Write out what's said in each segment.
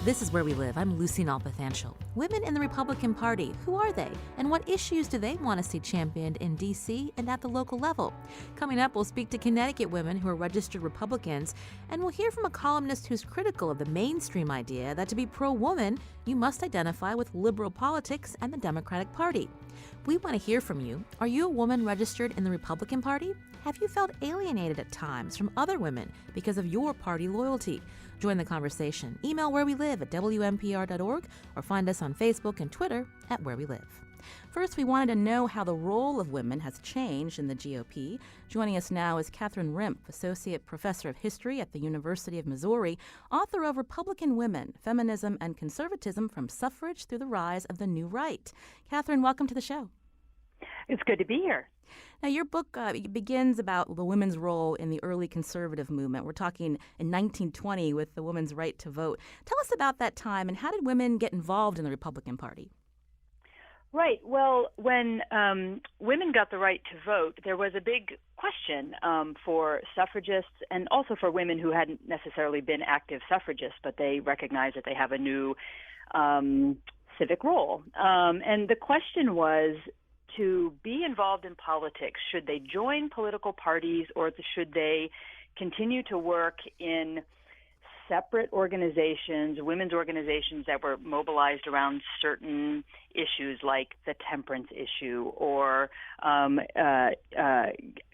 This is Where We Live. I'm Lucy Nalpathanchel. Women in the Republican Party, who are they? And what issues do they want to see championed in D.C. and at the local level? Coming up, we'll speak to Connecticut women who are registered Republicans, and we'll hear from a columnist who's critical of the mainstream idea that to be pro-woman, you must identify with liberal politics and the Democratic Party. We want to hear from you. Are you a woman registered in the Republican Party? Have you felt alienated at times from other women because of your party loyalty? Join the conversation. Email Where We Live at WNPR.org or find us on Facebook and Twitter at Where We Live. First, we wanted to know how the role of women has changed in the GOP. Joining us now is Catherine Rimp, Associate Professor of History at the University of Missouri, author of Republican Women, Feminism and Conservatism from Suffrage Through the Rise of the New Right. Catherine, welcome to the show. It's good to be here. Now, your book begins about the women's role in the early conservative movement. We're talking in 1920 with the women's right to vote. Tell us about that time and how did women get involved in the Republican Party? Right. Well, when women got the right to vote, there was a big question for suffragists and also for women who hadn't necessarily been active suffragists, but they recognized that they have a new civic role. And the question was, to be involved in politics, should they join political parties or should they continue to work in separate organizations, women's organizations that were mobilized around certain issues like the temperance issue or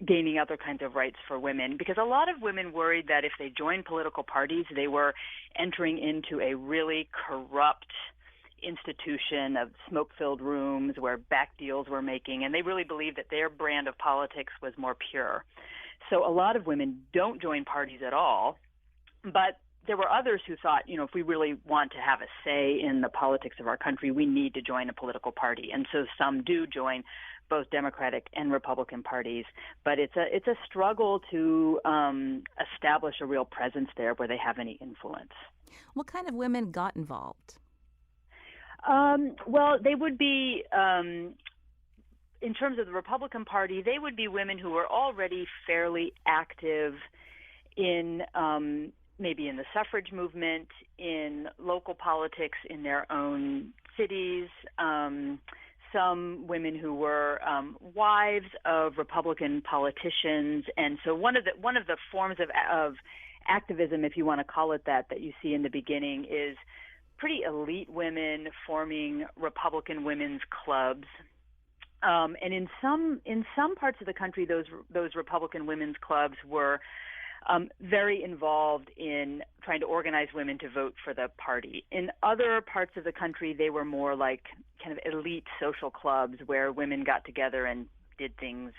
gaining other kinds of rights for women? Because a lot of women worried that if they joined political parties, they were entering into a really corrupt institution of smoke-filled rooms where back deals were making, and they really believed that their brand of politics was more pure. So a lot of women don't join parties at all, but there were others who thought, if we really want to have a say in the politics of our country, we need to join a political party. And so some do join both Democratic and Republican parties, but it's a struggle to establish a real presence there where they have any influence. What kind of women got involved? Well, they would be, in terms of the Republican Party, they would be women who were already fairly active in maybe in the suffrage movement, in local politics in their own cities, some women who were wives of Republican politicians. And so one of the forms of activism, if you want to call it that you see in the beginning is pretty elite women forming Republican women's clubs, and in some parts of the country, those Republican women's clubs were very involved in trying to organize women to vote for the party. In other parts of the country, they were more like kind of elite social clubs where women got together and did things,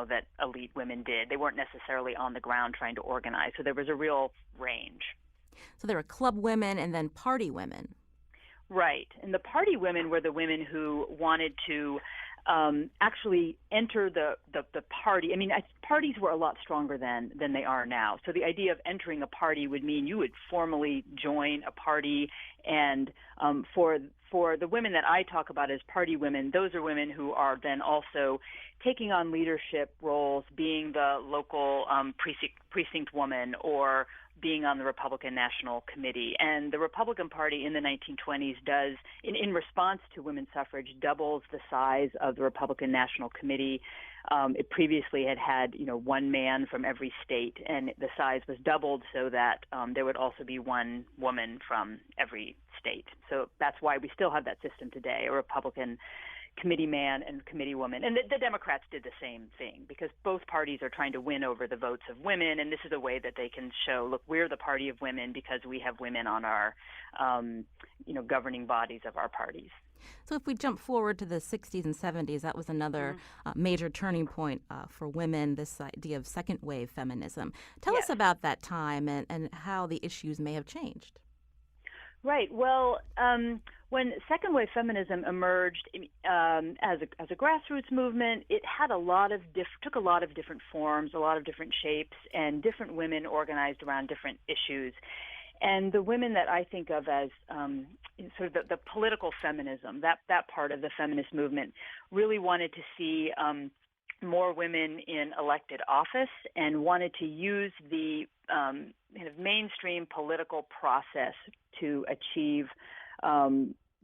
that elite women did. They weren't necessarily on the ground trying to organize, so there was a real range. So there were club women and then party women. Right. And the party women were the women who wanted to actually enter the party. I mean, parties were a lot stronger than they are now. So the idea of entering a party would mean you would formally join a party. And for the women that I talk about as party women, those are women who are then also taking on leadership roles, being the local precinct woman or being on the Republican National Committee. And the Republican Party in the 1920s does, in response to women's suffrage, doubles the size of the Republican National Committee. It previously had one man from every state, and the size was doubled so that there would also be one woman from every state. So that's why we still have that system today, a Republican committee man and committee woman. And the Democrats did the same thing because both parties are trying to win over the votes of women, and this is a way that they can show, look, we're the party of women because we have women on our, governing bodies of our parties. So if we jump forward to the 60s and 70s, that was another major turning point for women, this idea of second wave feminism. Tell us about that time and how the issues may have changed. Right. Well, when second wave feminism emerged as a grassroots movement, it had took a lot of different forms, a lot of different shapes, and different women organized around different issues. And the women that I think of as sort of the political feminism, that part of the feminist movement, really wanted to see more women in elected office and wanted to use the kind of mainstream political process to achieve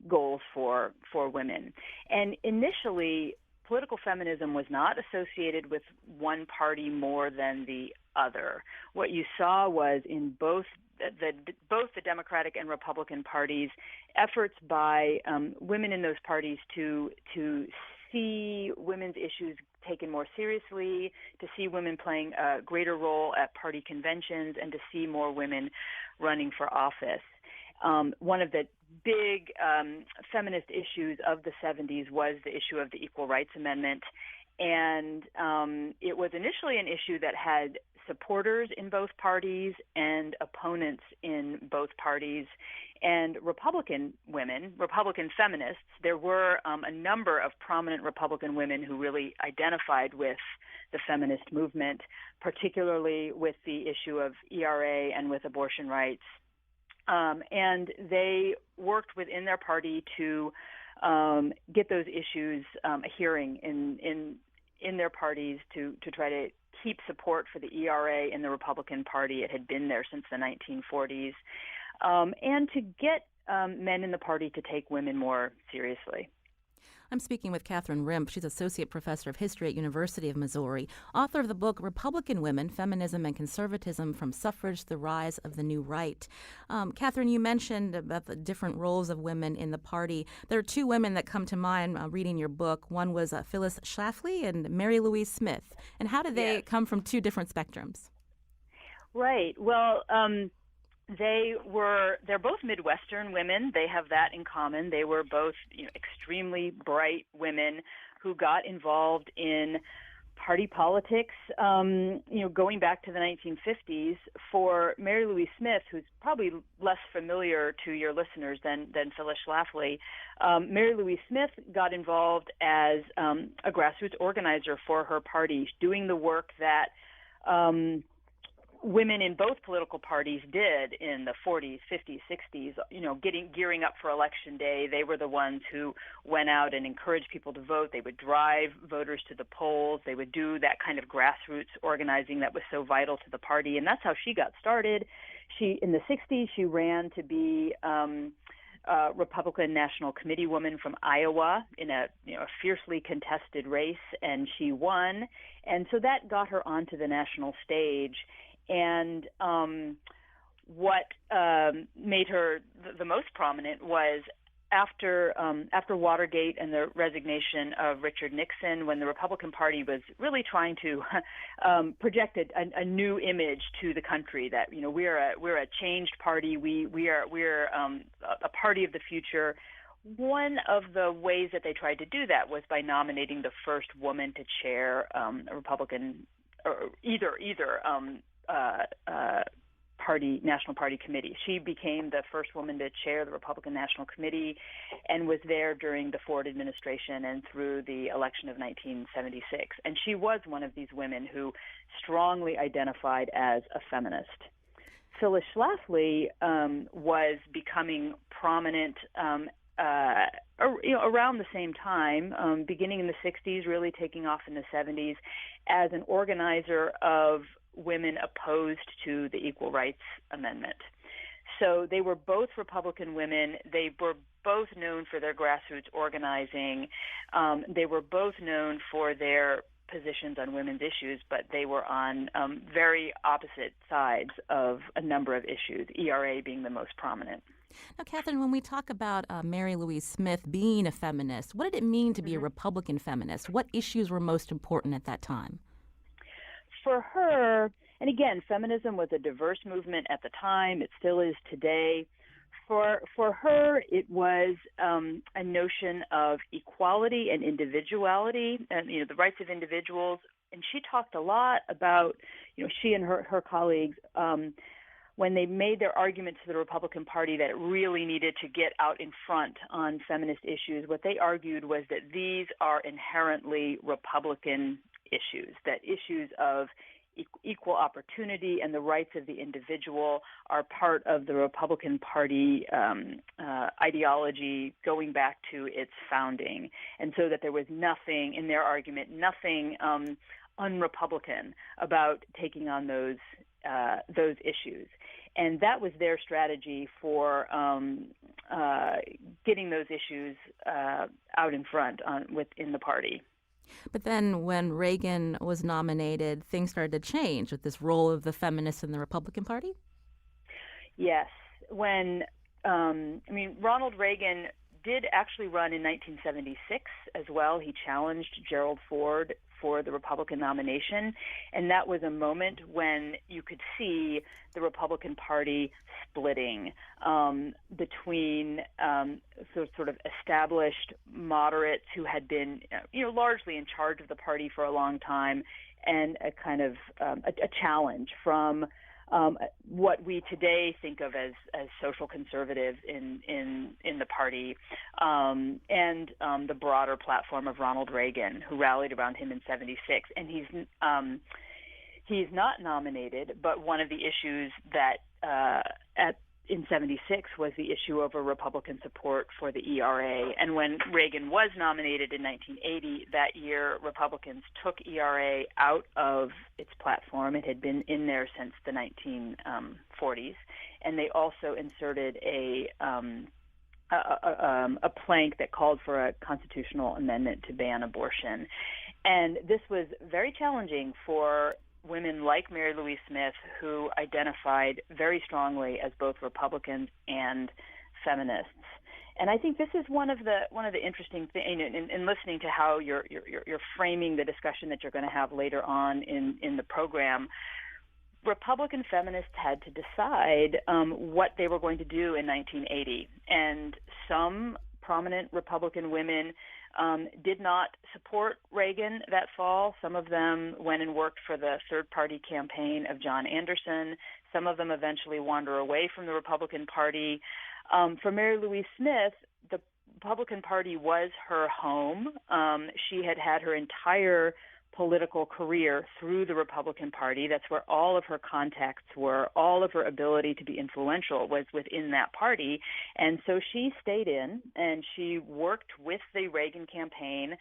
goals for women. And initially, political feminism was not associated with one party more than the other. What you saw was in both the Democratic and Republican parties, efforts by women in those parties to see women's issues taken more seriously, to see women playing a greater role at party conventions, and to see more women running for office. One of the big feminist issues of the 70s was the issue of the Equal Rights Amendment. And it was initially an issue that had supporters in both parties and opponents in both parties. And Republican women, Republican feminists, there were a number of prominent Republican women who really identified with the feminist movement, particularly with the issue of ERA and with abortion rights. And they worked within their party to get those issues a hearing in their parties to try to keep support for the ERA in the Republican Party. It had been there since the 1940s, and to get men in the party to take women more seriously. I'm speaking with Catherine Rimp. She's Associate Professor of History at University of Missouri, author of the book Republican Women, Feminism and Conservatism from Suffrage to the Rise of the New Right. Catherine, you mentioned about the different roles of women in the party. There are two women that come to mind reading your book. One was Phyllis Schlafly and Mary Louise Smith. And how did they come from two different spectrums? Right. Well, they're both Midwestern women. They have that in common. They were both extremely bright women who got involved in party politics, going back to the 1950s. For Mary Louise Smith, who's probably less familiar to your listeners than Phyllis Schlafly, Mary Louise Smith got involved as a grassroots organizer for her party, doing the work that women in both political parties did in the 40s, 50s, 60s, gearing up for election day. They were the ones who went out and encouraged people to vote. They would drive voters to the polls. They would do that kind of grassroots organizing that was so vital to the party. And that's how she got started. In the 60s, she ran to be Republican National Committee woman from Iowa in a fiercely contested race, and she won. And so that got her onto the national stage. And what made her the most prominent was after Watergate and the resignation of Richard Nixon, when the Republican Party was really trying to project a new image to the country that we're a changed party, we're a party of the future. One of the ways that they tried to do that was by nominating the first woman to chair a Republican or either National Party Committee. She became the first woman to chair the Republican National Committee and was there during the Ford administration and through the election of 1976. And she was one of these women who strongly identified as a feminist. Phyllis Schlafly was becoming prominent around the same time, beginning in the 60s, really taking off in the 70s, as an organizer of women opposed to the Equal Rights Amendment. So they were both Republican women. They were both known for their grassroots organizing. They were both known for their positions on women's issues, but they were on very opposite sides of a number of issues, ERA being the most prominent. Now, Catherine, when we talk about Mary Louise Smith being a feminist, what did it mean to be a Republican feminist? What issues were most important at that time? For her, and again, feminism was a diverse movement at the time. It still is today. For her, it was a notion of equality and individuality, and the rights of individuals. And she talked a lot about, she and her colleagues, when they made their argument to the Republican Party that it really needed to get out in front on feminist issues, what they argued was that these are inherently Republican issues, that issues of equal opportunity and the rights of the individual are part of the Republican Party ideology going back to its founding, and so that there was nothing, in their argument, nothing un-Republican about taking on those issues. And that was their strategy for getting those issues out in front within the party. But then when Reagan was nominated, things started to change with this role of the feminists in the Republican Party? Yes. Ronald Reagan did actually run in 1976 as well. He challenged Gerald Ford for the Republican nomination, and that was a moment when you could see the Republican Party splitting between sort of established moderates who had been, largely in charge of the party for a long time, and a kind of a challenge from what we today think of as social conservatives in the party, and the broader platform of Ronald Reagan, who rallied around him in '76. And he's not nominated, but one of the issues that in '76 was the issue over Republican support for the ERA. And when Reagan was nominated in 1980, that year, Republicans took ERA out of its platform. It had been in there since the 1940s. And they also inserted a plank that called for a constitutional amendment to ban abortion. And this was very challenging for women like Mary Louise Smith, who identified very strongly as both Republicans and feminists. And I think this is one of the interesting things in listening to how you're framing the discussion that you're going to have later on in the program. Republican feminists had to decide what they were going to do in 1980, and some prominent Republican women did not support Reagan that fall. Some of them went and worked for the third-party campaign of John Anderson. Some of them eventually wander away from the Republican Party. For Mary Louise Smith, the Republican Party was her home. She had had her entire political career through the Republican Party. That's where all of her contacts were. All of her ability to be influential was within that party. And so she stayed in, and she worked with the Reagan campaign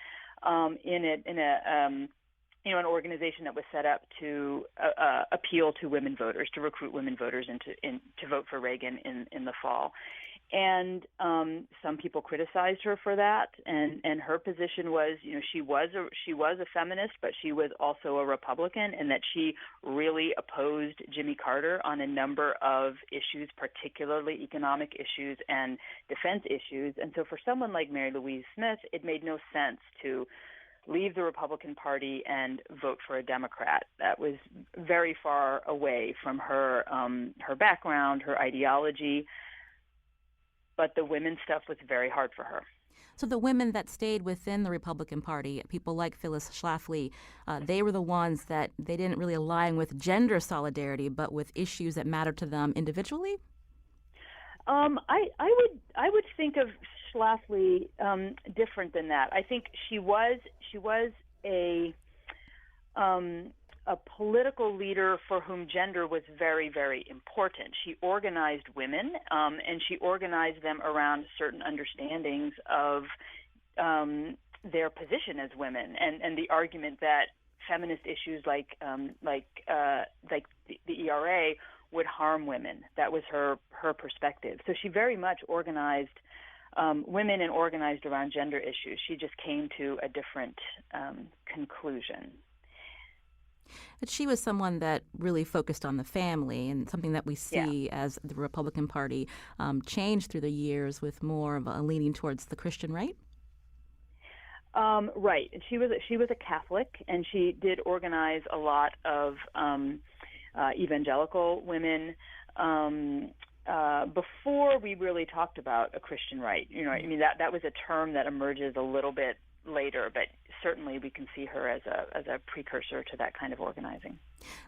in an organization that was set up to appeal to women voters, to recruit women voters to vote for Reagan in the fall. And some people criticized her for that, and her position was, she was a feminist, but she was also a Republican, and that she really opposed Jimmy Carter on a number of issues, particularly economic issues and defense issues. And so for someone like Mary Louise Smith, it made no sense to leave the Republican Party and vote for a Democrat. That was very far away from her background, her ideology. But the women's stuff was very hard for her. So the women that stayed within the Republican Party, people like Phyllis Schlafly, they were the ones that they didn't really align with gender solidarity, but with issues that mattered to them individually? I would think of Schlafly different than that. I think she was a political leader for whom gender was very, very important. She organized women, and she organized them around certain understandings of their position as women, and the argument that feminist issues like the ERA would harm women. That was her perspective. So she very much organized women and organized around gender issues. She just came to a different conclusion. But she was someone that really focused on the family, and something that we see as the Republican Party changed through the years with more of a leaning towards the Christian right? Right. She was a Catholic, and she did organize a lot of evangelical women before we really talked about a Christian right. That was a term that emerges a little bit later, but certainly we can see her as a precursor to that kind of organizing.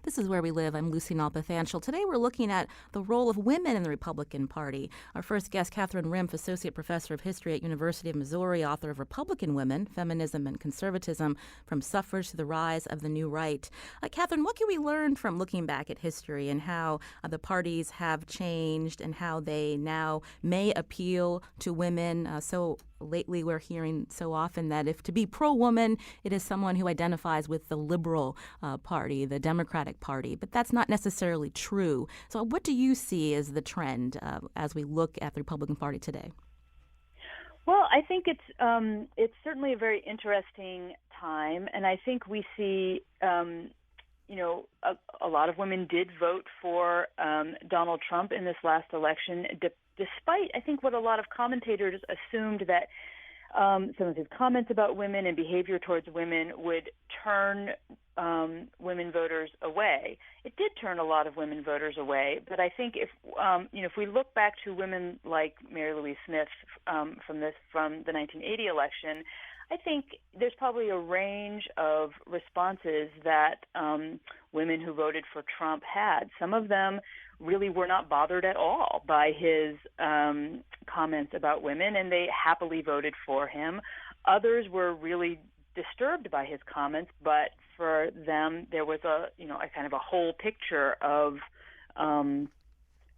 This is Where We Live. I'm Lucy Nalpathanchel. Today we're looking at the role of women in the Republican Party. Our first guest, Catherine Rimpf, Associate Professor of History at University of Missouri, author of Republican Women, Feminism and Conservatism, From Suffrage to the Rise of the New Right. Catherine, what can we learn from looking back at history and how the parties have changed and how they now may appeal to women? So lately we're hearing so often that if to be pro-woman, it is someone who identifies with the liberal party, the Democratic Party, but that's not necessarily true. So what do you see as the trend as we look at the Republican Party today? Well, I think it's certainly a very interesting time, and I think we see, a lot of women did vote for Donald Trump in this last election, despite, I think, what a lot of commentators assumed that some of his comments about women and behavior towards women would turn women voters away. It did turn a lot of women voters away, but I think if we look back to women like Mary Louise Smith from the 1980 election, I think there's probably a range of responses that women who voted for Trump had. Some of them really were not bothered at all by his comments about women, and they happily voted for him. Others were really disturbed by his comments, but for them there was a kind of a whole picture of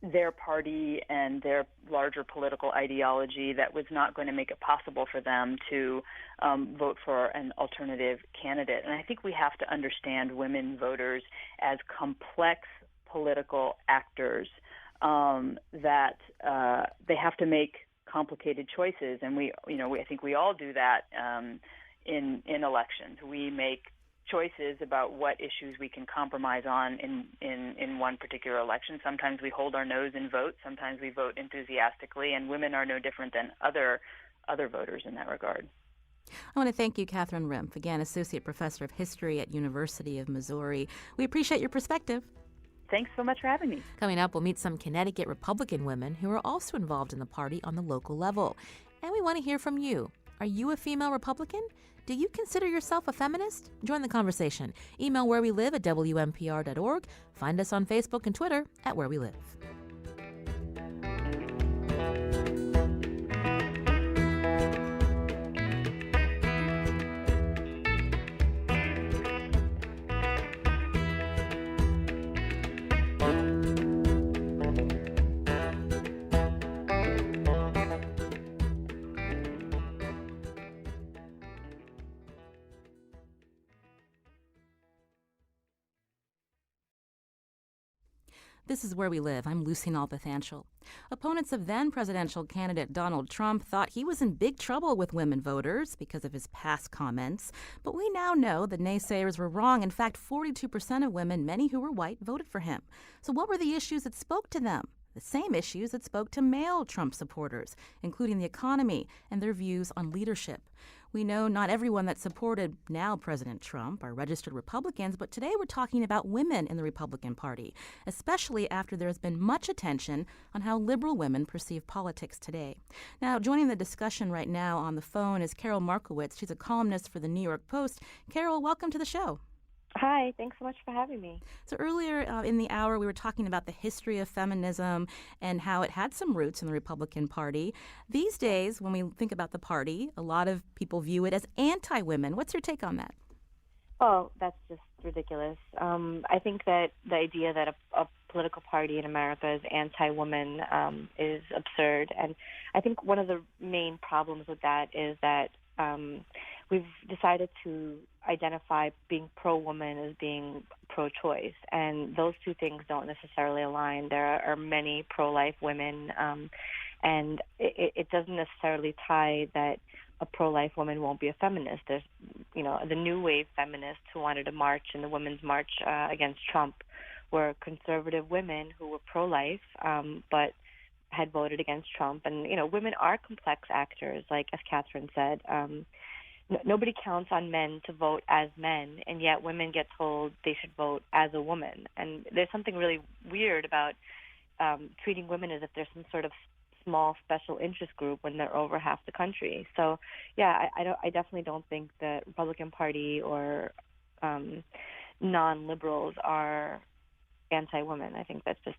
their party and their larger political ideology that was not going to make it possible for them to vote for an alternative candidate. And I think we have to understand women voters as complex political actors, that they have to make complicated choices, and I think we all do that in elections. We make choices about what issues we can compromise on in one particular election. Sometimes we hold our nose and vote. Sometimes we vote enthusiastically, and women are no different than other voters in that regard. I want to thank you, Catherine Rimpf, again, Associate Professor of History at University of Missouri. We appreciate your perspective. Thanks so much for having me. Coming up, we'll meet some Connecticut Republican women who are also involved in the party on the local level. And we want to hear from you. Are you a female Republican? Do you consider yourself a feminist? Join the conversation. Email wherewelive@WNPR.org. Find us on Facebook and Twitter at Where We Live. This is Where We Live. I'm Lucy Nalpathanchel. Opponents of then-presidential candidate Donald Trump thought he was in big trouble with women voters because of his past comments. But we now know the naysayers were wrong. In fact, 42% of women, many who were white, voted for him. So what were the issues that spoke to them? The same issues that spoke to male Trump supporters, including the economy and their views on leadership. We know not everyone that supported now President Trump are registered Republicans, but today we're talking about women in the Republican Party, especially after there's been much attention on how liberal women perceive politics today. Now, joining the discussion right now on the phone is Carol Markowitz. She's a columnist for the New York Post. Carol, welcome to the show. Hi, thanks so much for having me. So earlier in the hour, we were talking about the history of feminism and how it had some roots in the Republican Party. These days, when we think about the party, a lot of people view it as anti-women. What's your take on that? Oh, that's just ridiculous. I think that the idea that a political party in America is anti-woman is absurd. And I think one of the main problems with that is that we've decided to identify being pro-woman as being pro-choice, and those two things don't necessarily align. There are many pro-life women, and it doesn't necessarily tie that a pro-life woman won't be a feminist. There's, the new wave feminists who wanted to march in the Women's March against Trump were conservative women who were pro-life, but had voted against Trump. And, women are complex actors, like as Catherine said. Nobody counts on men to vote as men, and yet women get told they should vote as a woman. And there's something really weird about treating women as if they're some sort of small special interest group when they're over half the country. So, yeah, I definitely don't think the Republican Party or non-liberals are anti-women. I think that's just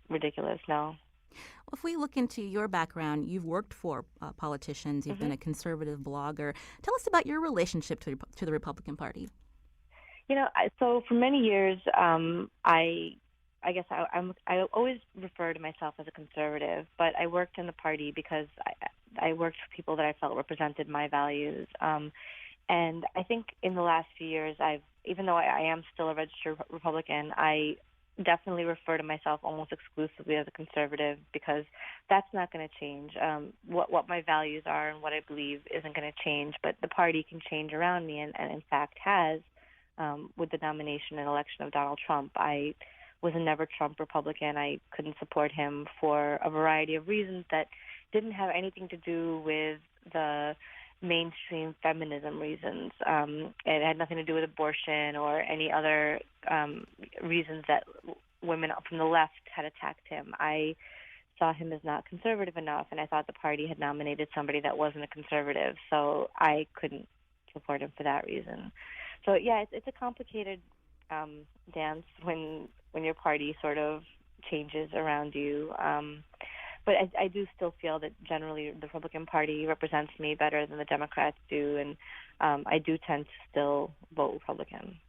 ridiculous. No. Well, if we look into your background, you've worked for politicians, you've been a conservative blogger. Tell us about your relationship to the Republican Party. So for many years, I guess I always refer to myself as a conservative, but I worked in the party because I worked for people that I felt represented my values. And I think in the last few years, even though I am still a registered Republican, I definitely refer to myself almost exclusively as a conservative because that's not going to change. What my values are and what I believe isn't going to change, but the party can change around me, and in fact has. With the nomination and election of Donald Trump, I was a never Trump Republican. I couldn't support him for a variety of reasons that didn't have anything to do with the mainstream feminism reasons. It had nothing to do with abortion or any other reasons that women from the left had attacked him. I saw him as not conservative enough, and I thought the party had nominated somebody that wasn't a conservative, so I couldn't support him for that reason. So yeah, it's a complicated dance when your party sort of changes around you. But I do still feel that generally the Republican Party represents me better than the Democrats do, and I do tend to still vote Republican.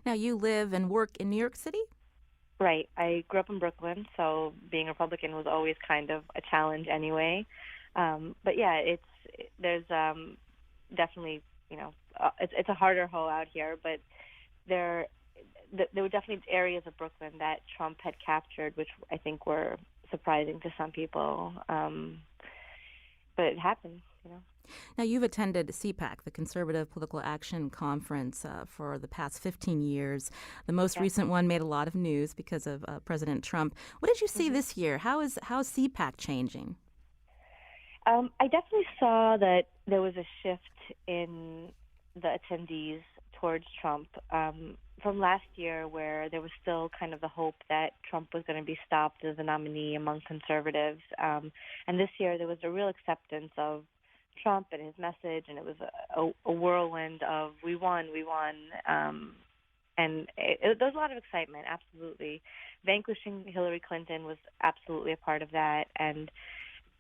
Now, you live and work in New York City? Right. I grew up in Brooklyn, so being a Republican was always kind of a challenge anyway. But yeah, there's definitely, it's a harder hoe out here, but there were definitely areas of Brooklyn that Trump had captured, which I think were surprising to some people. But it happened, Now, you've attended CPAC, the Conservative Political Action Conference, for the past 15 years. The most recent one made a lot of news because of President Trump. What did you see this year? How is CPAC changing? I definitely saw that there was a shift in the attendees towards Trump from last year, where there was still kind of the hope that Trump was going to be stopped as a nominee among conservatives. And this year there was a real acceptance of Trump and his message, and it was a whirlwind of we won. And there was a lot of excitement, absolutely. Vanquishing Hillary Clinton was absolutely a part of that, and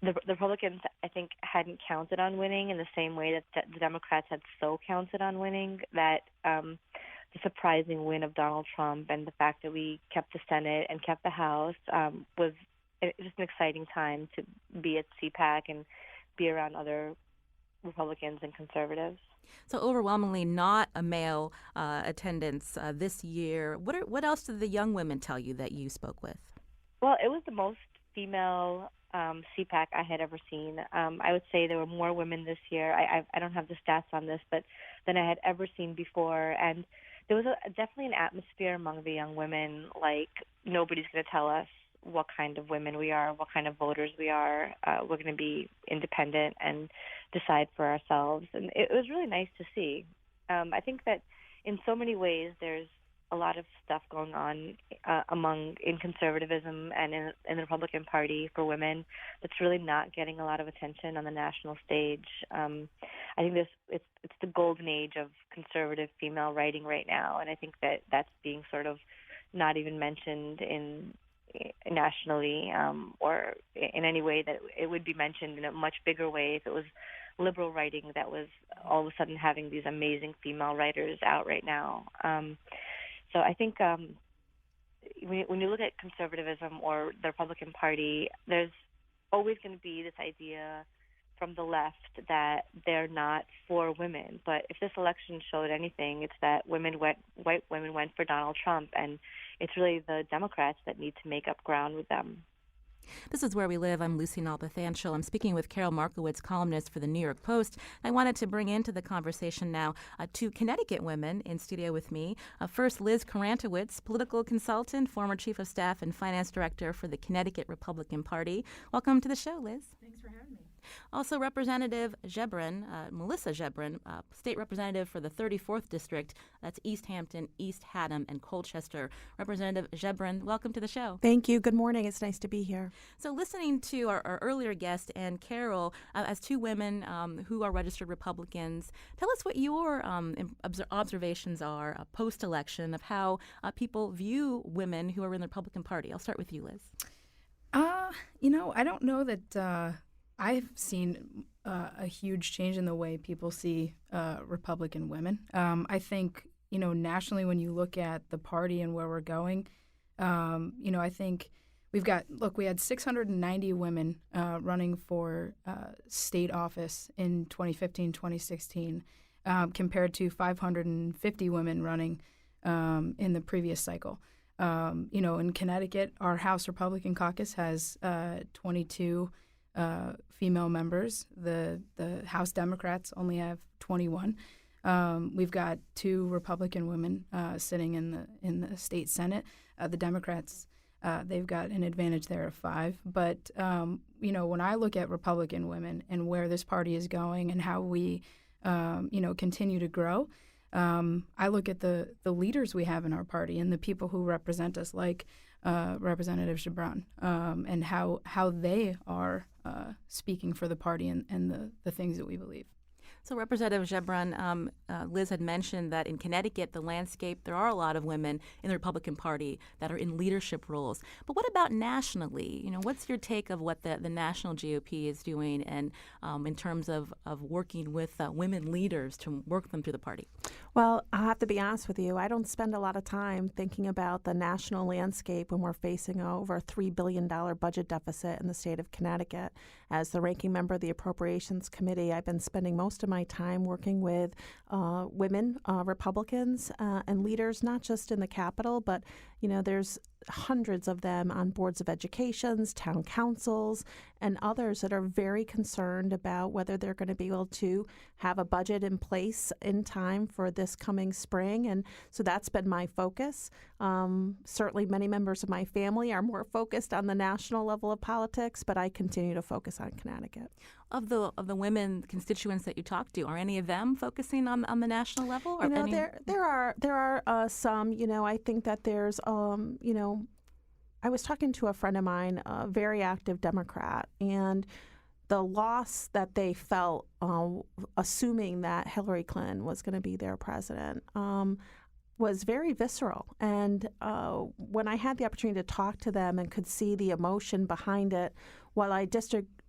the Republicans, I think, hadn't counted on winning in the same way that the Democrats had so counted on winning, that the surprising win of Donald Trump and the fact that we kept the Senate and kept the House was just an exciting time to be at CPAC and be around other Republicans and conservatives. So overwhelmingly not a male attendance this year. What else did the young women tell you that you spoke with? Well, it was the most female CPAC I had ever seen. I would say there were more women this year. I don't have the stats on this, but than I had ever seen before. And there was definitely an atmosphere among the young women like nobody's going to tell us what kind of women we are, what kind of voters we are. We're going to be independent and decide for ourselves. And it was really nice to see. I think that in so many ways there's a lot of stuff going on in conservatism and in the Republican Party for women that's really not getting a lot of attention on the national stage. I think it's the golden age of conservative female writing right now, and I think that that's being sort of not even mentioned nationally or in any way that it would be mentioned in a much bigger way if it was liberal writing that was all of a sudden having these amazing female writers out right now. So I think when you look at conservatism or the Republican Party, there's always going to be this idea from the left that they're not for women. But if this election showed anything, it's that white women went for Donald Trump, and it's really the Democrats that need to make up ground with them. This is Where We Live. I'm Lucy Nalpathanchel. I'm speaking with Carol Markowitz, columnist for the New York Post. I wanted to bring into the conversation now two Connecticut women in studio with me. First, Liz Karantowicz, political consultant, former chief of staff and finance director for the Connecticut Republican Party. Welcome to the show, Liz. Thanks for having me. Also, Representative Gebran, Melissa Gebran, state representative for the 34th District. That's East Hampton, East Haddam, and Colchester. Representative Gebran, welcome to the show. Thank you. Good morning. It's nice to be here. So listening to our earlier guest and Carol, as two women who are registered Republicans, tell us what your observations are post-election of how people view women who are in the Republican Party. I'll start with you, Liz. I don't know that I've seen a huge change in the way people see Republican women. I think, nationally, when you look at the party and where we're going, I think we had 690 women running for state office in 2015, 2016, compared to 550 women running in the previous cycle. In Connecticut, our House Republican caucus has 22 female members. The House Democrats only have 21. We've got 2 Republican women sitting in the state Senate. The Democrats, they've got an advantage there of 5. But when I look at Republican women and where this party is going and how we continue to grow, I look at the leaders we have in our party and the people who represent us, like Representative Gebran, and how they are speaking for the party and the things that we believe. So Representative Gebran, Liz had mentioned that in Connecticut, the landscape, there are a lot of women in the Republican Party that are in leadership roles. But what about nationally? What's your take of what the national GOP is doing and in terms of working with women leaders to work them through the party? Well, I have to be honest with you. I don't spend a lot of time thinking about the national landscape when we're facing over a $3 billion budget deficit in the state of Connecticut. As the ranking member of the Appropriations Committee, I've been spending most of my time working with women Republicans and leaders, not just in the Capitol, but there's hundreds of them on boards of educations, town councils, and others that are very concerned about whether they're going to be able to have a budget in place in time for this coming spring. And so that's been my focus. Certainly many members of my family are more focused on the national level of politics, but I continue to focus on Connecticut. Of the women constituents that you talk to, are any of them focusing on the national level? Or there are some. I think that there's I was talking to a friend of mine, a very active Democrat, and the loss that they felt, assuming that Hillary Clinton was going to be their president, was very visceral. And when I had the opportunity to talk to them and could see the emotion behind it, while I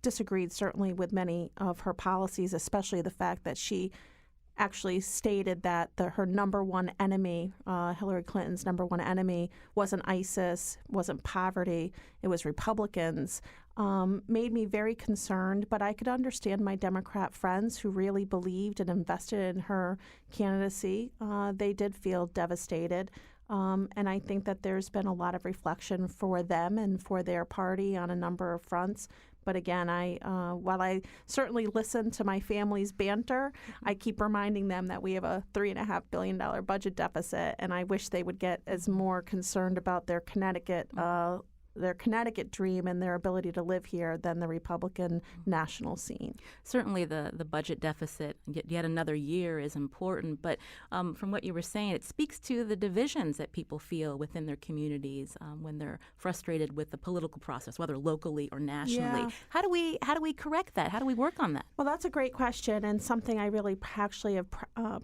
disagreed certainly with many of her policies, especially the fact that she actually stated that her number one enemy, Hillary Clinton's number one enemy, wasn't ISIS, wasn't poverty, it was Republicans, made me very concerned. But I could understand my Democrat friends who really believed and invested in her candidacy. They did feel devastated. And I think that there's been a lot of reflection for them and for their party on a number of fronts. But again, while I certainly listen to my family's banter, I keep reminding them that we have a $3.5 billion budget deficit, and I wish they would get as more concerned about their Connecticut dream and their ability to live here than the Republican national scene. Certainly the budget deficit, yet another year, is important. But from what you were saying, it speaks to the divisions that people feel within their communities when they're frustrated with the political process, whether locally or nationally. Yeah. How do we correct that? How do we work on that? Well, that's a great question, and something I really actually have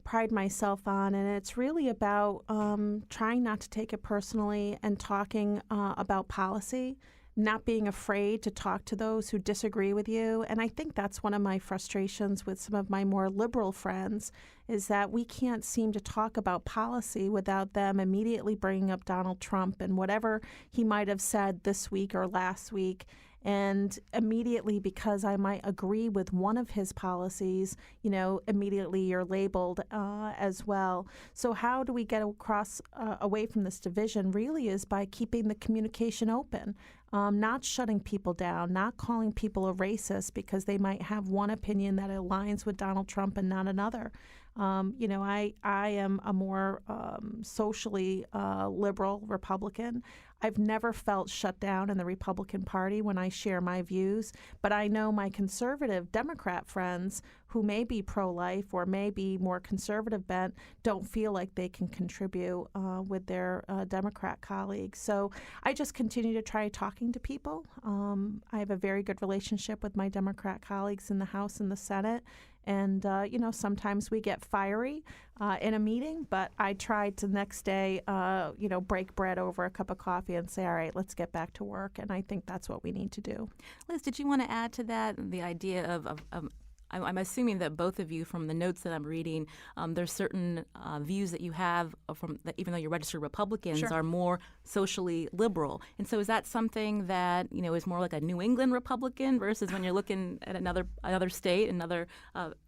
pride myself on. And it's really about trying not to take it personally and talking about policy, not being afraid to talk to those who disagree with you. And I think that's one of my frustrations with some of my more liberal friends, is that we can't seem to talk about policy without them immediately bringing up Donald Trump and whatever he might have said this week or last week. And immediately, because I might agree with one of his policies, immediately you're labeled as well. So how do we get away from this division really is by keeping the communication open, not shutting people down, not calling people a racist because they might have one opinion that aligns with Donald Trump and not another. I am a more socially liberal Republican. I've never felt shut down in the Republican Party when I share my views, but I know my conservative Democrat friends who may be pro-life or may be more conservative bent don't feel like they can contribute with their Democrat colleagues. So I just continue to try talking to people. I have a very good relationship with my Democrat colleagues in the House and the Senate. And, sometimes we get fiery in a meeting, but I try to the next day, break bread over a cup of coffee and say, all right, let's get back to work. And I think that's what we need to do. Liz, did you want to add to that the idea of I'm assuming that both of you, from the notes that I'm reading, there's certain views that you have from that, even though you're registered Republicans, Sure. are more socially liberal. And so, is that something that is more like a New England Republican versus when you're looking at another state, another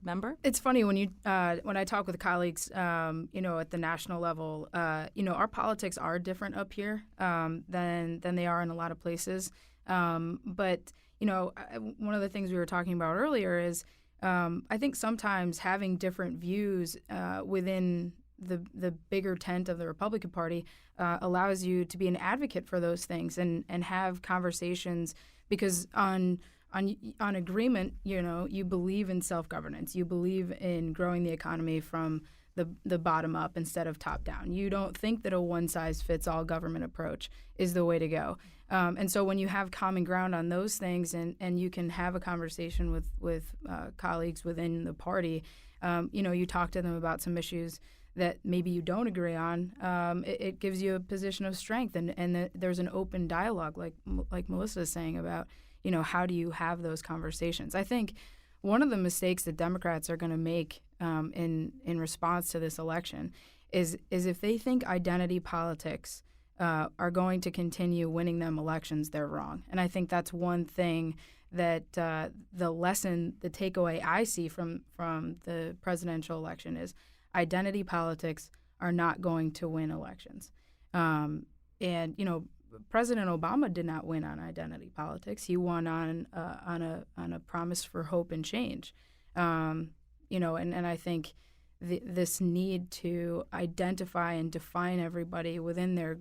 member? It's funny when I talk with colleagues, at the national level, our politics are different up here than they are in a lot of places. But one of the things we were talking about earlier is I think sometimes having different views within the bigger tent of the Republican Party allows you to be an advocate for those things and have conversations, because on agreement, you believe in self-governance. You believe in growing the economy from the bottom up instead of top down. You don't think that a one-size-fits-all government approach is the way to go. And so when you have common ground on those things and you can have a conversation with colleagues within the party, you talk to them about some issues that maybe you don't agree on, it gives you a position of strength, and there's an open dialogue, like Melissa is saying, about how do you have those conversations. I think one of the mistakes that Democrats are going to make in response to this election is if they think identity politics are going to continue winning them elections, they're wrong. And I think that's one thing that the takeaway I see from the presidential election is identity politics are not going to win elections. President Obama did not win on identity politics. He won on a promise for hope and change. And I think this need to identify and define everybody within their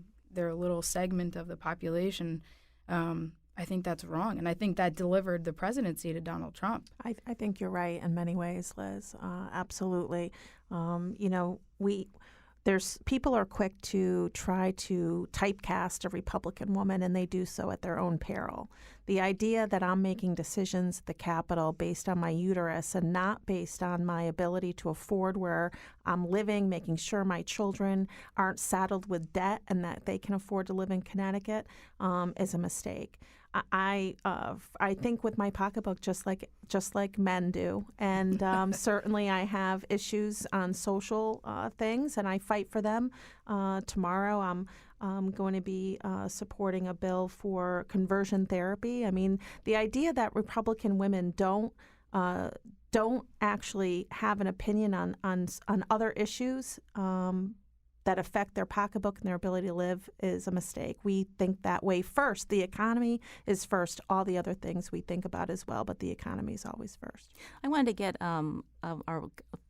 little segment of the population, I think that's wrong. And I think that delivered the presidency to Donald Trump. I think you're right in many ways, Liz. Absolutely. People are quick to try to typecast a Republican woman, and they do so at their own peril. The idea that I'm making decisions at the Capitol based on my uterus and not based on my ability to afford where I'm living, making sure my children aren't saddled with debt and that they can afford to live in Connecticut, is a mistake. I think with my pocketbook just like men do, and certainly I have issues on social things, and I fight for them. Tomorrow I'm going to be supporting a bill for conversion therapy. I mean, the idea that Republican women don't actually have an opinion on other issues that affect their pocketbook and their ability to live is a mistake. We think that way first. The economy is first. All the other things we think about as well, but the economy is always first. I wanted to get our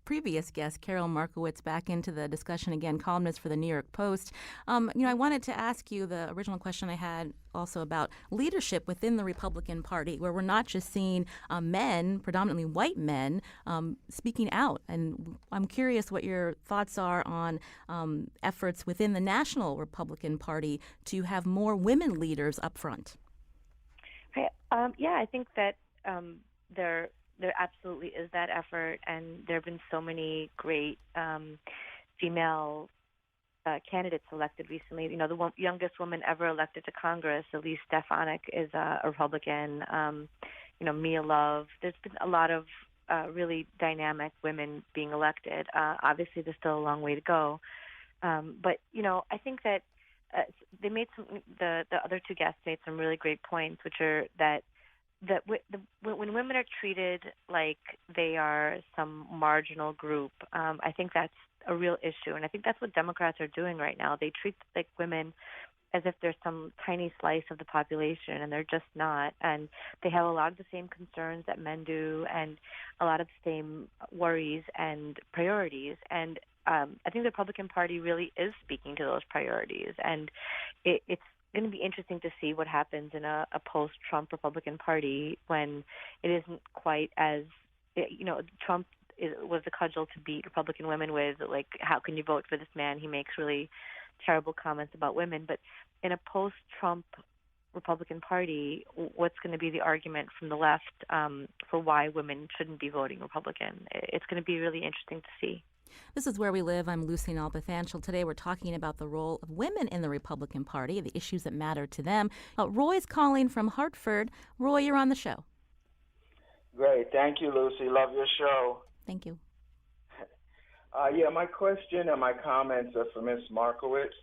previous guest, Carol Markowitz, back into the discussion again, columnist for the New York Post. I wanted to ask you the original question I had also about leadership within the Republican Party, where we're not just seeing men, predominantly white men, speaking out. And I'm curious what your thoughts are on efforts within the national Republican Party to have more women leaders up front. I think that there absolutely is that effort, and there have been so many great female candidates elected recently. The youngest woman ever elected to Congress, Elise Stefanik, is a Republican. Mia Love. There's been a lot of really dynamic women being elected. Obviously, there's still a long way to go. But I think that they made the other two guests made some really great points, which are that when women are treated like they are some marginal group, I think that's a real issue, and I think that's what Democrats are doing right now. They treat like women as if they're some tiny slice of the population, and they're just not. And they have a lot of the same concerns that men do, and a lot of the same worries and priorities. And I think the Republican Party really is speaking to those priorities, and it's going to be interesting to see what happens in a post-Trump Republican Party when it isn't quite as, Trump was the cudgel to beat Republican women with, like, how can you vote for this man? He makes really terrible comments about women. But in a post-Trump Republican Party, what's going to be the argument from the left for why women shouldn't be voting Republican? It's going to be really interesting to see. This is Where We Live. I'm Lucy Nalpathanchel. Today we're talking about the role of women in the Republican Party, the issues that matter to them. Roy's calling from Hartford. Roy, you're on the show. Great. Thank you, Lucy. Love your show. Thank you. My question and my comments are for Ms. Markowitz.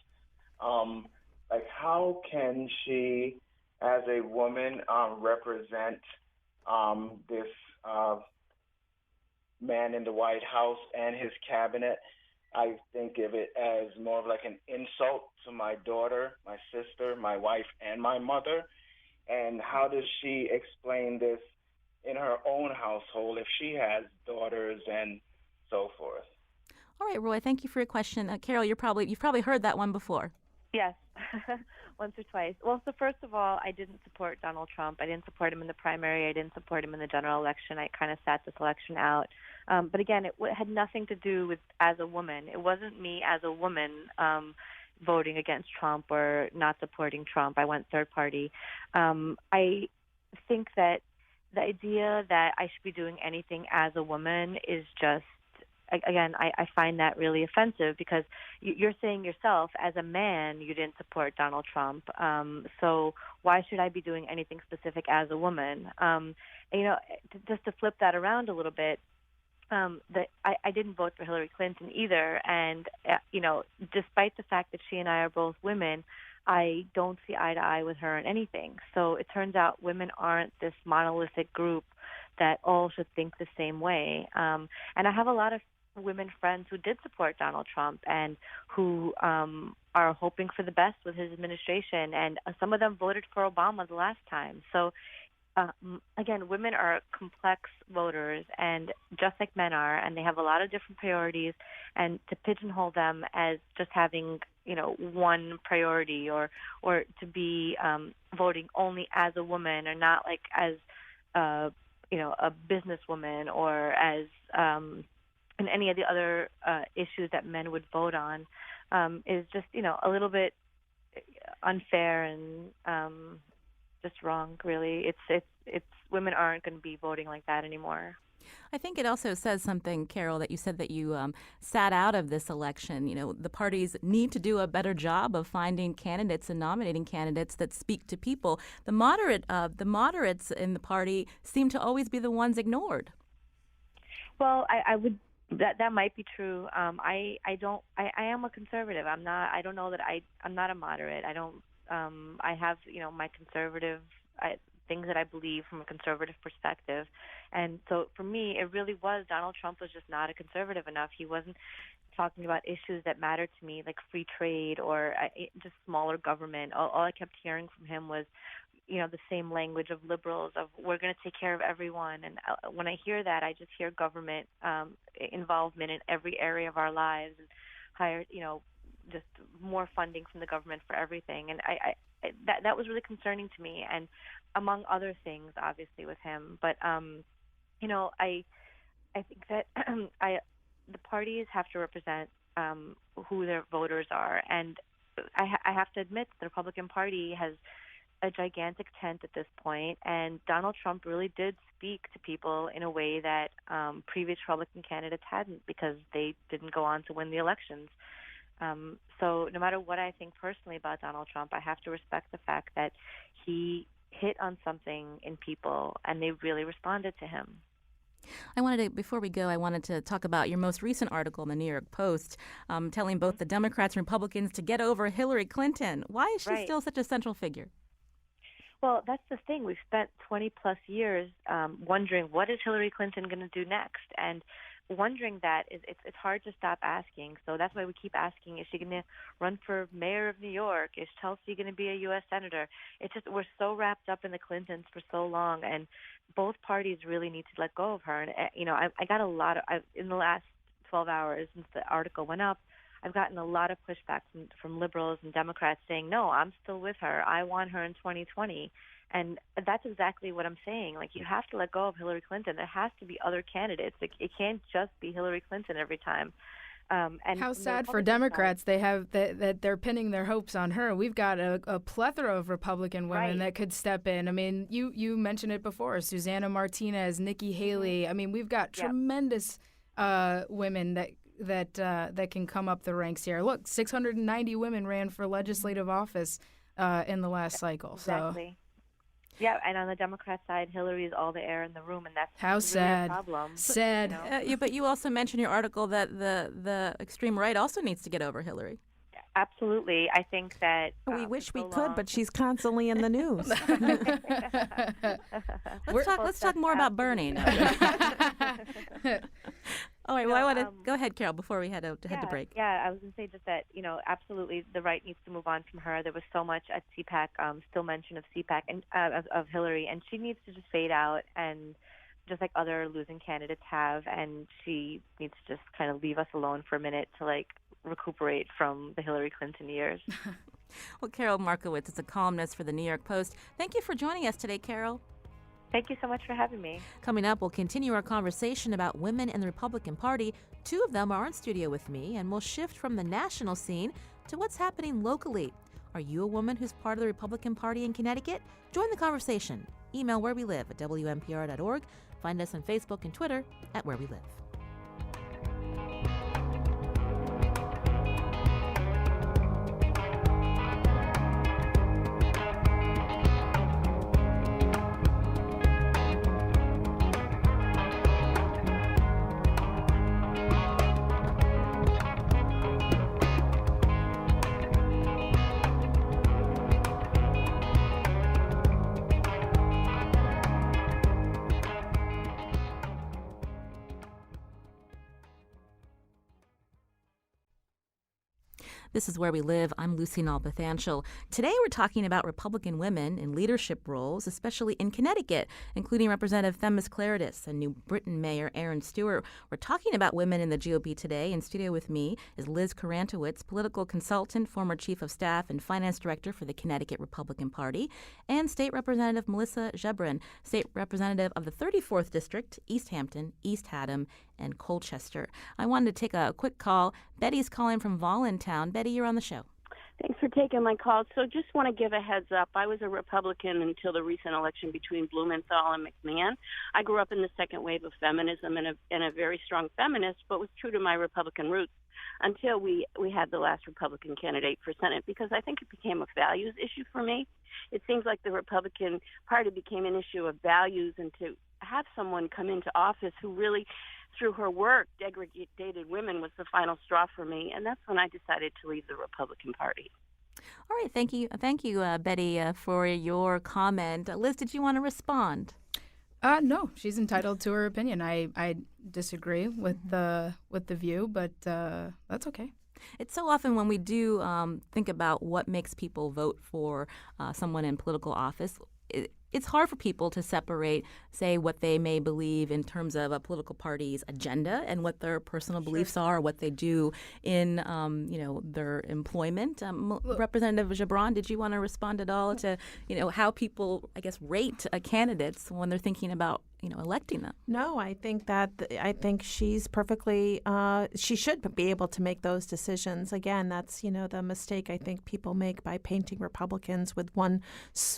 How can she, as a woman, represent this man in the White House and his cabinet? I think of it as more of like an insult to my daughter, my sister, my wife, and my mother. And how does she explain this in her own household if she has daughters and so forth? All right, Roy, thank you for your question. Carol, you've probably heard that one before. Yes, once or twice. Well, so first of all, I didn't support Donald Trump. I didn't support him in the primary. I didn't support him in the general election. I kind of sat this election out. But again, it had nothing to do with as a woman. It wasn't me as a woman voting against Trump or not supporting Trump. I went third party. I think that the idea that I should be doing anything as a woman is just, again, I find that really offensive because you're saying yourself, as a man, you didn't support Donald Trump. So why should I be doing anything specific as a woman? Just to flip that around a little bit, I didn't vote for Hillary Clinton either. And, despite the fact that she and I are both women, I don't see eye to eye with her on anything. So it turns out women aren't this monolithic group that all should think the same way. And I have a lot of women friends who did support Donald Trump and who are hoping for the best with his administration. And some of them voted for Obama the last time. So, again, women are complex voters, and just like men are, and they have a lot of different priorities. And to pigeonhole them as just having, one priority or to be voting only as a woman or not like as, a businesswoman or as in any of the other issues that men would vote on is just, a little bit unfair and just wrong, really. It's women aren't going to be voting like that anymore. I think it also says something, Carol, that you said that you sat out of this election. The parties need to do a better job of finding candidates and nominating candidates that speak to people. The moderates in the party seem to always be the ones ignored. Well, I would. That might be true. I am a conservative. I'm not. I don't know that I'm not a moderate. I don't. I have my conservative things that I believe from a conservative perspective, and so for me, it really was Donald Trump was just not a conservative enough. He wasn't talking about issues that mattered to me, like free trade or just smaller government. All I kept hearing from him was, the same language of liberals of we're going to take care of everyone. And when I hear that, I just hear government involvement in every area of our lives and higher, just more funding from the government for everything. And that was really concerning to me, and among other things, obviously, with him. But, I think that the parties have to represent who their voters are. And I have to admit the Republican Party has a gigantic tent at this point, and Donald Trump really did speak to people in a way that previous Republican candidates hadn't, because they didn't go on to win the elections. So no matter what I think personally about Donald Trump, I have to respect the fact that he hit on something in people, and they really responded to him. Before we go, I wanted to talk about your most recent article in the New York Post, telling both the Democrats and Republicans to get over Hillary Clinton. Why is she still such a central figure? Well, that's the thing. We've spent 20 plus years wondering what is Hillary Clinton going to do next, and wondering that it's hard to stop asking. So that's why we keep asking: is she going to run for mayor of New York? Is Chelsea going to be a U.S. senator? It's just we're so wrapped up in the Clintons for so long, and both parties really need to let go of her. And I got a lot of in the last 12 hours since the article went up. I've gotten a lot of pushback from liberals and Democrats saying, no, I'm still with her. I want her in 2020. And that's exactly what I'm saying. Like, you have to let go of Hillary Clinton. There has to be other candidates. It can't just be Hillary Clinton every time. And how sad for Democrats they have that they're pinning their hopes on her. We've got a plethora of Republican women that could step in. I mean, you mentioned it before: Susanna Martinez, Nikki Haley. I mean, we've got tremendous women that can come up the ranks here. Look, 690 women ran for legislative office in the last cycle. Exactly. Yeah, and on the Democrat side, Hillary is all the air in the room, and that's how really sad. a problem. Sad. But you also mentioned in your article that the extreme right also needs to get over Hillary. Absolutely. I think that we wish we could, but she's constantly in the news. Let's talk more about Bernie. All right. Well, I want to go ahead, Carol, before we head to break. Yeah, I was going to say just that, absolutely the right needs to move on from her. There was so much at CPAC, still mention of CPAC and of Hillary, and she needs to just fade out, and just like other losing candidates have, and she needs to just kind of leave us alone for a minute to recuperate from the Hillary Clinton years. Well, Carol Markowitz is a columnist for the New York Post. Thank you for joining us today, Carol. Thank you so much for having me. Coming up, we'll continue our conversation about women in the Republican Party. Two of them are in studio with me, and we'll shift from the national scene to what's happening locally. Are you a woman who's part of the Republican Party in Connecticut? Join the conversation. Email Where We Live at WNPR.org. Find us on Facebook and Twitter at Where We Live. This is Where We Live. I'm Lucy Nalpathanchel. Today we're talking about Republican women in leadership roles, especially in Connecticut, including Representative Themis Klarides and New Britain Mayor Aaron Stewart. We're talking about women in the GOP today. In studio with me is Liz Karantowicz, political consultant, former chief of staff and finance director for the Connecticut Republican Party, and State Representative Melissa Gebran, state representative of the 34th District, East Hampton, East Haddam, and Colchester. I wanted to take a quick call. Betty's calling from Voluntown. Betty, you're on the show. Thanks for taking my call. So just want to give a heads up. I was a Republican until the recent election between Blumenthal and McMahon. I grew up in the second wave of feminism and a very strong feminist, but was true to my Republican roots until we had the last Republican candidate for Senate, because I think it became a values issue for me. It seems like the Republican Party became an issue of values, and to have someone come into office who really, through her work, degraded women was the final straw for me, and that's when I decided to leave the Republican Party. All right, thank you, Betty, for your comment. Liz, did you want to respond? No, she's entitled to her opinion. I disagree with the view, but that's okay. It's so often when we do think about what makes people vote for someone in political office, it's hard for people to separate, say, what they may believe in terms of a political party's agenda and what their personal beliefs are, or what they do in, their employment. Representative Gebran, did you want to respond at all to, how people, I guess, rate candidates when they're thinking about, electing them? No, I think she's perfectly. She should be able to make those decisions. Again, that's the mistake I think people make by painting Republicans with one,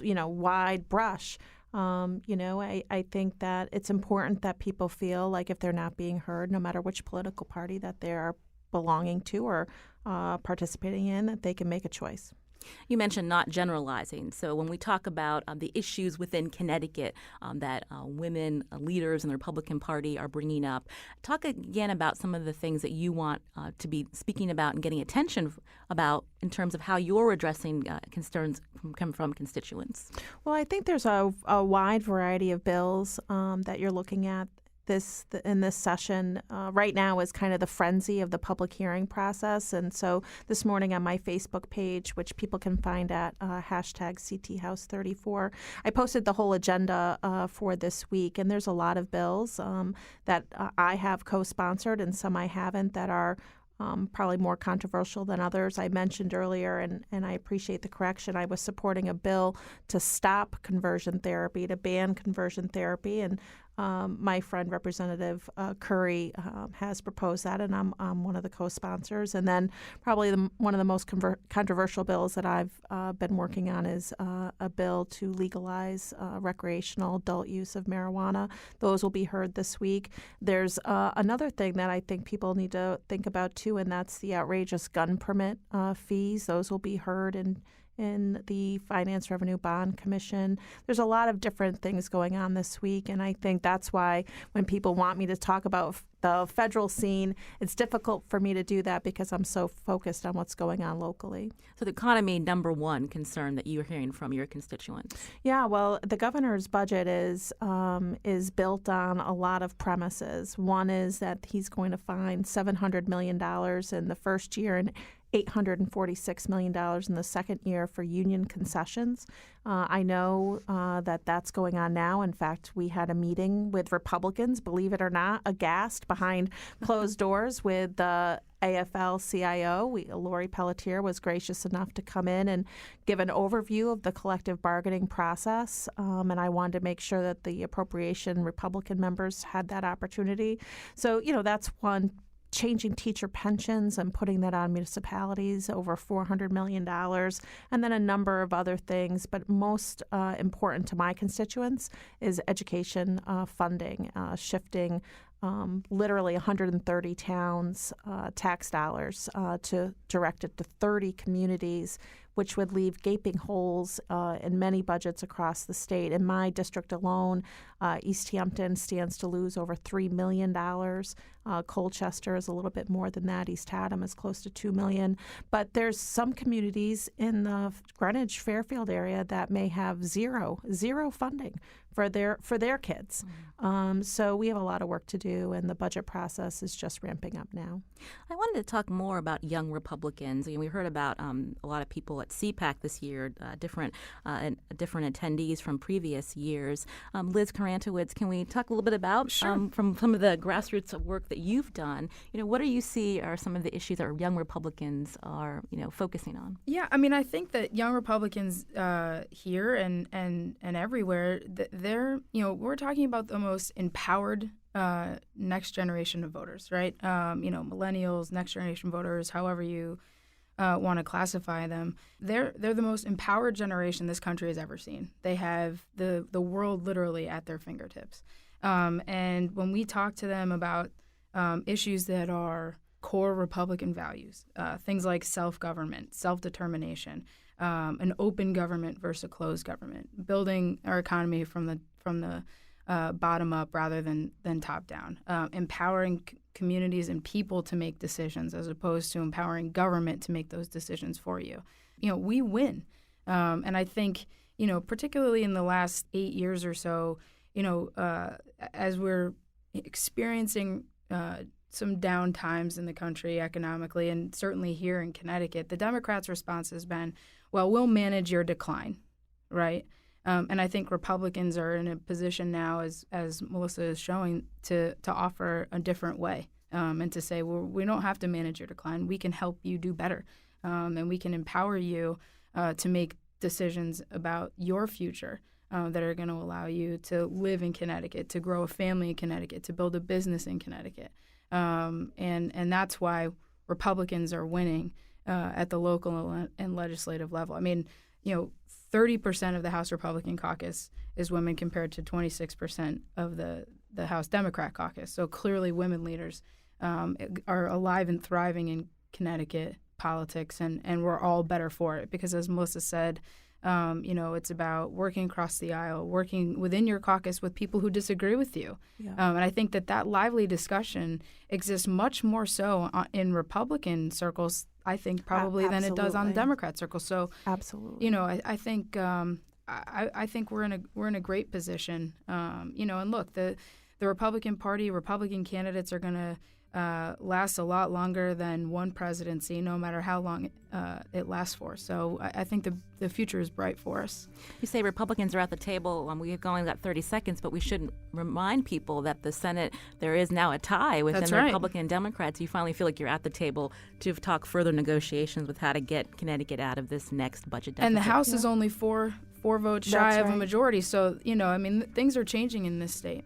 wide brush. I think that it's important that people feel like if they're not being heard, no matter which political party that they're belonging to or participating in, that they can make a choice. You mentioned not generalizing. So when we talk about the issues within Connecticut that women leaders in the Republican Party are bringing up, talk again about some of the things that you want to be speaking about and getting attention about in terms of how you're addressing concerns from constituents. Well, I think there's a wide variety of bills that you're looking at in this session. Right now is kind of the frenzy of the public hearing process. And so this morning on my Facebook page, which people can find at hashtag CTHouse34, I posted the whole agenda for this week. And there's a lot of bills that I have co-sponsored and some I haven't that are probably more controversial than others. I mentioned earlier, and I appreciate the correction, I was supporting a bill to stop conversion therapy, to ban conversion therapy, and my friend Representative Curry has proposed that, and I'm one of the co-sponsors. And then probably one of the most controversial bills that I've been working on is a bill to legalize recreational adult use of marijuana. Those will be heard this week. There's another thing that I think people need to think about too, and that's the outrageous gun permit fees. Those will be heard in the Finance Revenue Bond Commission. There's a lot of different things going on this week, and I think that's why when people want me to talk about the federal scene, it's difficult for me to do that because I'm so focused on what's going on locally. So the economy, number one concern that you're hearing from your constituents. Yeah, well, the governor's budget is built on a lot of premises. One is that he's going to find $700 million in the first year and $846 million in the second year for union concessions. I know that that's going on now. In fact, we had a meeting with Republicans, believe it or not, aghast behind closed doors with the AFL-CIO. Lori Pelletier was gracious enough to come in and give an overview of the collective bargaining process, and I wanted to make sure that the appropriation Republican members had that opportunity. So, that's one. Changing teacher pensions and putting that on municipalities, over $400 million, and then a number of other things. But most important to my constituents is education funding, shifting literally 130 towns' tax dollars to direct it to 30 communities, which would leave gaping holes in many budgets across the state. In my district alone, East Hampton stands to lose over $3 million. Colchester is a little bit more than that. East Haddam is close to $2 million. But there's some communities in the Greenwich Fairfield area that may have zero funding for their kids. So we have a lot of work to do, and the budget process is just ramping up now. I wanted to talk more about young Republicans. We heard about a lot of people at CPAC this year, different attendees from previous years. Liz Karantowicz, can we talk a little bit about from some of the grassroots work that you've done? What do you see are some of the issues that young Republicans are focusing on? Yeah, I mean, I think that young Republicans here and everywhere, they're we're talking about the most empowered next generation of voters, right? Millennials, next generation voters, however you want to classify them. They're the most empowered generation this country has ever seen. They have the world literally at their fingertips. And when we talk to them about issues that are core Republican values, things like self-government, self-determination, an open government versus a closed government, building our economy from the bottom up rather than top down, empowering communities and people to make decisions as opposed to empowering government to make those decisions for you. We win. And I think, particularly in the last 8 years or so, as we're experiencing some down times in the country economically, and certainly here in Connecticut, the Democrats' response has been, well, we'll manage your decline, right? And I think Republicans are in a position now, as Melissa is showing, to offer a different way and to say, well, we don't have to manage your decline. We can help you do better, and we can empower you to make decisions about your future that are going to allow you to live in Connecticut, to grow a family in Connecticut, to build a business in Connecticut. And that's why Republicans are winning at the local and legislative level. I mean, 30% of the House Republican caucus is women compared to 26% of the House Democrat caucus. So clearly women leaders are alive and thriving in Connecticut politics, and we're all better for it because, as Melissa said, it's about working across the aisle, working within your caucus with people who disagree with you. Yeah. And I think that lively discussion exists much more so in Republican circles, I think, probably than it does on Democrat circles. So, absolutely, I think I think we're in a great position. And look, the Republican Party, Republican candidates are going to lasts a lot longer than one presidency, no matter how long it lasts for. So I think the future is bright for us. You say Republicans are at the table. We've only got 30 seconds, but we should remind people that the Senate, there is now a tie within That's the right. Republican and Democrats. You finally feel like you're at the table to talk further negotiations with how to get Connecticut out of this next budget deficit. And the House is only four votes shy That's of a right. majority. So, things are changing in this state.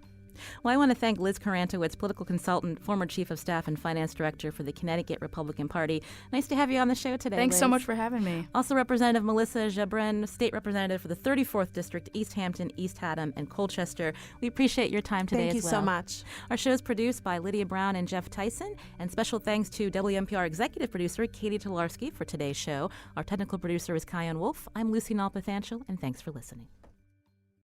Well, I want to thank Liz Karantowicz, political consultant, former chief of staff and finance director for the Connecticut Republican Party. Nice to have you on the show today, Thanks Liz. so much for having me. Also, Representative Melissa Jabrin, state representative for the 34th District, East Hampton, East Haddam, and Colchester. We appreciate your time today Thank you as well. so much. Our show is produced by Lydia Brown and Jeff Tyson, and special thanks to WNPR executive producer Katie Tolarski for today's show. Our technical producer is Kian Wolf. I'm Lucy Nalpathanchel, and thanks for listening.